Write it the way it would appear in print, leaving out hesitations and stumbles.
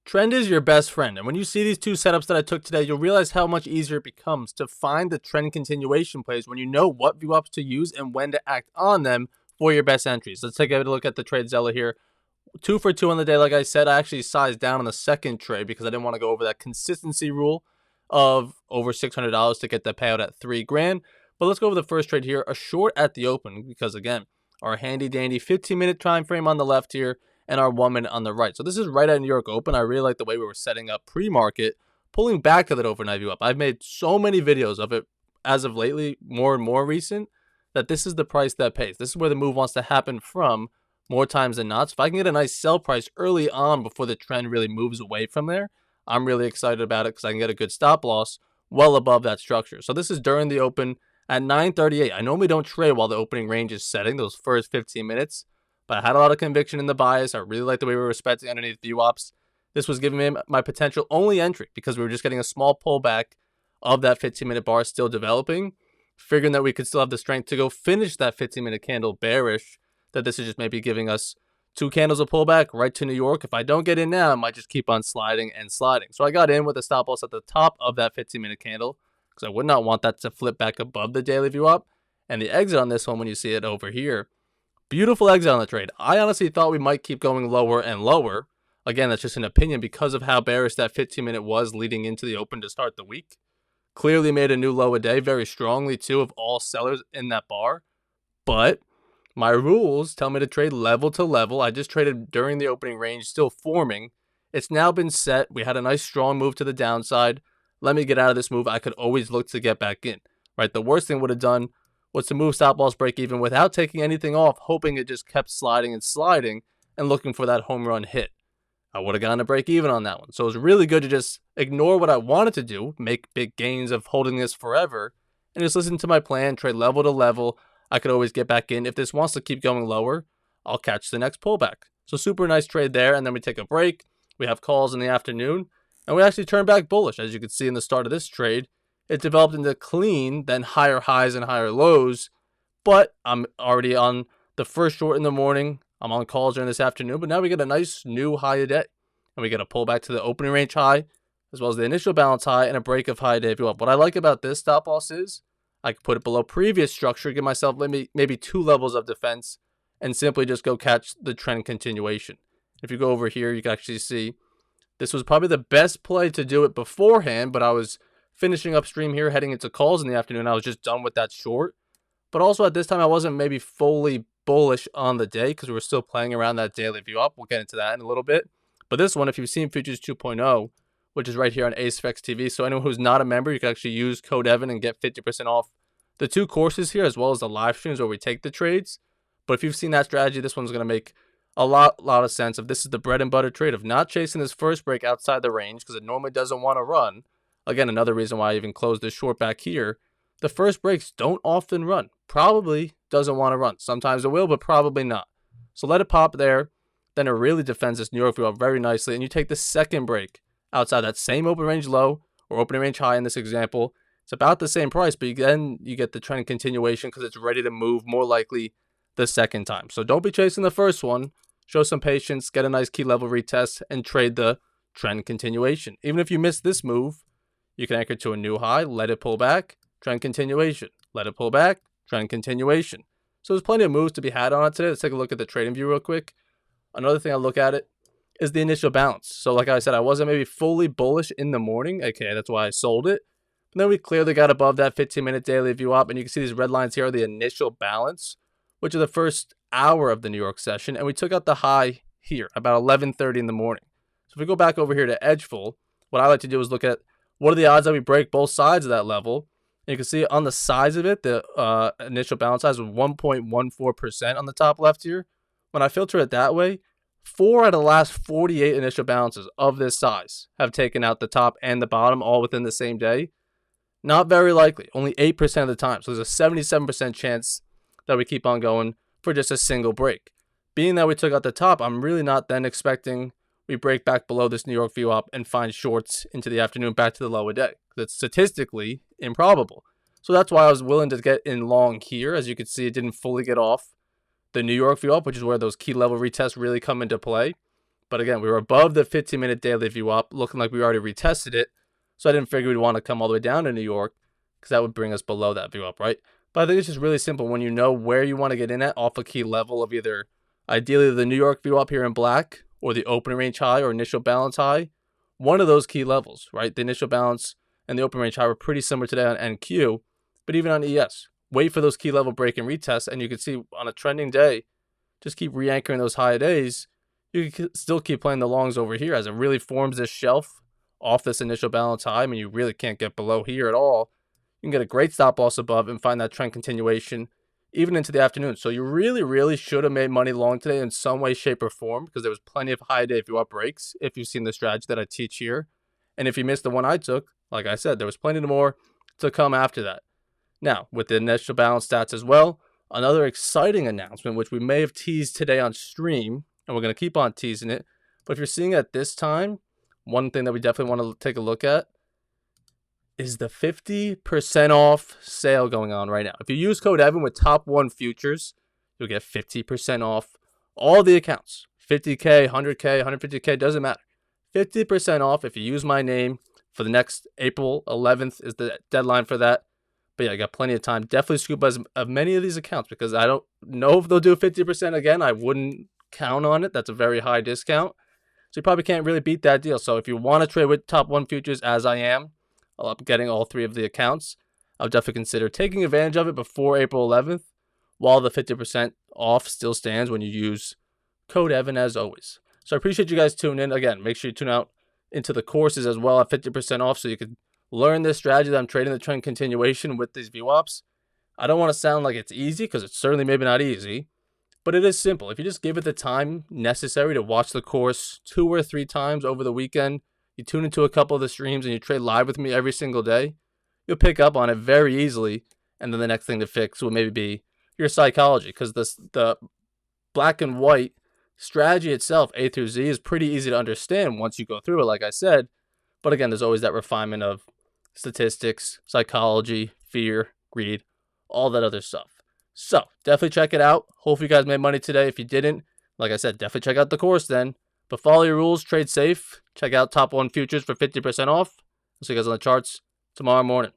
Trend is your best friend, and when you see these two setups that I took today, you'll realize how much easier it becomes to find the trend continuation plays when you know what VWAPs to use and when to act on them for your best entries. Let's take a look at the trade Zella here. 2 for 2 on the day. Like I said, I actually sized down on the second trade because I didn't want to go over that consistency rule of over $600 to get that payout at $3,000. But let's go over the first trade here, a short at the open, because again, our handy dandy 15-minute time frame on the left here and our 1 minute on the right. So this is right at New York Open. I really like the way we were setting up pre-market, pulling back to that overnight view up. I've made so many videos of it as of lately, more and more recent, that this is the price that pays. This is where the move wants to happen from more times than not. So if I can get a nice sell price early on before the trend really moves away from there, I'm really excited about it because I can get a good stop loss well above that structure. So this is during the open at 9:38. I normally don't trade while the opening range is setting, those first 15 minutes. But I had a lot of conviction in the bias. I really like the way we were respecting underneath VWAPs. This was giving me my potential only entry because we were just getting a small pullback of that 15-minute bar still developing, figuring that we could still have the strength to go finish that 15-minute candle bearish, that this is just maybe giving us 2 candles of pullback right to New York. If I don't get in now, I might just keep on sliding and sliding. So I got in with a stop loss at the top of that 15-minute candle because I would not want that to flip back above the daily VWAP. And the exit on this one, when you see it over here, beautiful exit on the trade. I honestly thought we might keep going lower and lower. Again, that's just an opinion because of how bearish that 15-minute was leading into the open to start the week. Clearly made a new low a day, very strongly too, of all sellers in that bar. But my rules tell me to trade level to level. I just traded during the opening range, still forming. It's now been set. We had a nice strong move to the downside. Let me get out of this move. I could always look to get back in. Right? The worst thing would have done was to move stop loss break even without taking anything off, hoping it just kept sliding and sliding and looking for that home run hit. I would have gotten a break even on that one. So it was really good to just ignore what I wanted to do, make big gains of holding this forever, and just listen to my plan, trade level to level. I could always get back in. If this wants to keep going lower, I'll catch the next pullback. So super nice trade there, and then we take a break. We have calls in the afternoon, and we actually turn back bullish. As you can see in the start of this trade, it developed into clean, then higher highs and higher lows. But I'm already on the first short in the morning. I'm on calls during this afternoon. But now we get a nice new high a day. And we get a pullback to the opening range high, as well as the initial balance high and a break of high day view up. What I like about this stop loss is I can put it below previous structure, give myself maybe 2 levels of defense, and simply just go catch the trend continuation. If you go over here, you can actually see this was probably the best play to do it beforehand, but I was finishing upstream here, heading into calls in the afternoon. I was just done with that short. But also at this time, I wasn't maybe fully bullish on the day because we were still playing around that daily view up. We'll get into that in a little bit. But this one, if you've seen Futures 2.0, which is right here on AceFX TV, so anyone who's not a member, you can actually use code Evan and get 50% off the 2 courses here, as well as the live streams where we take the trades. But if you've seen that strategy, this one's going to make a lot of sense. If this is the bread and butter trade of not chasing this first break outside the range because it normally doesn't want to run. Again, another reason why I even closed this short back here. The first breaks don't often run. Probably doesn't want to run. Sometimes it will, but probably not. So let it pop there. Then it really defends this New York view up very nicely. And you take the second break outside that same open range low or opening range high in this example. It's about the same price, but then you get the trend continuation because it's ready to move more likely the second time. So don't be chasing the first one. Show some patience, get a nice key level retest, and trade the trend continuation. Even if you miss this move, you can anchor to a new high, let it pull back, trend continuation. Let it pull back, trend continuation. So there's plenty of moves to be had on it today. Let's take a look at the trading view real quick. Another thing I look at it is the initial balance. So like I said, I wasn't maybe fully bullish in the morning. Okay, that's why I sold it. And then we clearly got above that 15-minute daily view up. And you can see these red lines here are the initial balance, which are the first hour of the New York session. And we took out the high here about 11:30 in the morning. So if we go back over here to Edgeful, what I like to do is look at what are the odds that we break both sides of that level. And you can see on the size of it, the initial balance size was 1.14% on the top left here. When I filter it that way, 4 out of the last 48 initial balances of this size have taken out the top and the bottom all within the same day. Not very likely, only 8% of the time. So there's a 77% chance that we keep on going for just a single break. Being that we took out the top, I'm really not then expecting we break back below this New York view up and find shorts into the afternoon back to the low a day. That's statistically improbable. So that's why I was willing to get in long here. As you can see, it didn't fully get off the New York view up, which is where those key level retests really come into play. But again, we were above the 15-minute daily VWAP, looking like we already retested it. So I didn't figure we'd want to come all the way down to New York because that would bring us below that VWAP, right? But I think it's just really simple when you know where you want to get in at off a key level of either ideally the New York VWAP here in black or the opening range high or initial balance high. One of those key levels, right? The initial balance and the open range high were pretty similar today on NQ, but even on ES, wait for those key level break and retest, and you can see on a trending day, just keep re-anchoring those high days. You can still keep playing the longs over here as it really forms this shelf off this initial balance high. I mean, you really can't get below here at all. You can get a great stop loss above and find that trend continuation even into the afternoon. So you really should have made money long today in some way, shape, or form because there was plenty of high day VWAP breaks if you've seen the strategy that I teach here. And if you missed the one I took, like I said, there was plenty more to come after that. Now, with the initial balance stats as well, another exciting announcement, which we may have teased today on stream, and we're going to keep on teasing it. But if you're seeing it at this time, one thing that we definitely want to take a look at is the 50% off sale going on right now. If you use code Evan with top 1 futures, you'll get 50% off all the accounts. 50K, 100K, 150K, doesn't matter. 50% off if you use my name for the next April 11th is the deadline for that. But yeah, I got plenty of time. Definitely scoop as many of these accounts because I don't know if they'll do 50% again. I wouldn't count on it. That's a very high discount. So you probably can't really beat that deal. So if you want to trade with top 1 futures as I am, I'll be getting all 3 of the accounts. I'll definitely consider taking advantage of it before April 11th while the 50% off still stands when you use code Evan as always. So I appreciate you guys tuning in. Again, make sure you tune out into the courses as well at 50% off so you can learn this strategy that I'm trading the trend continuation with these VWAPs. I don't want to sound like it's easy because it's certainly maybe not easy, but it is simple. If you just give it the time necessary to watch the course 2 or 3 times over the weekend, you tune into a couple of the streams and you trade live with me every single day, you'll pick up on it very easily. And then the next thing to fix will maybe be your psychology because the black and white strategy itself, A through Z, is pretty easy to understand once you go through it, like I said. But again, there's always that refinement of statistics, psychology, fear, greed, all that other stuff. So definitely check it out. Hopefully you guys made money today. If you didn't, like I said, definitely check out the course then. But follow your rules, trade safe. Check out top 1 futures for 50% off. I'll see you guys on the charts tomorrow morning.